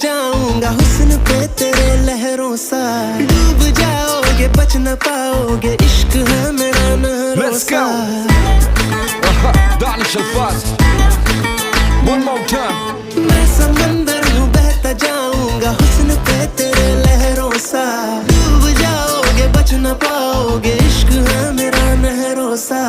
जाऊंगा हुस्न पे तेरे लहरों सा डूब जाओगे बच न पाओगे इश्क है मेरा नहरों सा One more time. मैं समंदर हूँ बहता जाऊंगा हुस्न पे तेरे लहरों सा डूब जाओगे बच न पाओगे इश्क है मेरा नहरों सा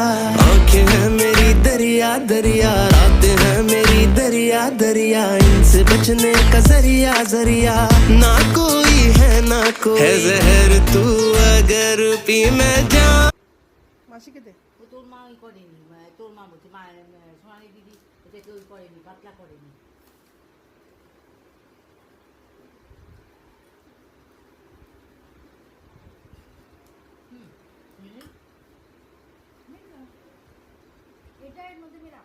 आंखें हैं मेरी दरिया दरिया रातें हैं मेरी दरिया दरिया इनसे बचने का जरिया जरिया ना कोई है ना कोई है जहर तू अगर पी मैं जा মাসিকে দে তোর মা ওই করেনি তোর মা বলছে মা সোনালি দিদি এটাকে ওই করেনি পাতলা করেনি এটা এর মধ্যে মেরা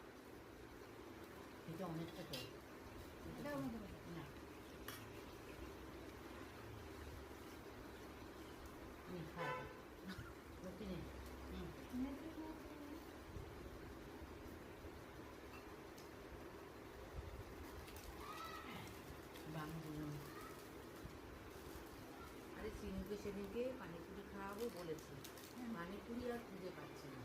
এটা অনেকটা তো এটা ওর মধ্যে না খাই রুটি নেই আরে সিনুকে সেদিনকে পানিপুরি খাওয়াবো বলেছি পানিপুরি আর খুঁজে পাচ্ছি না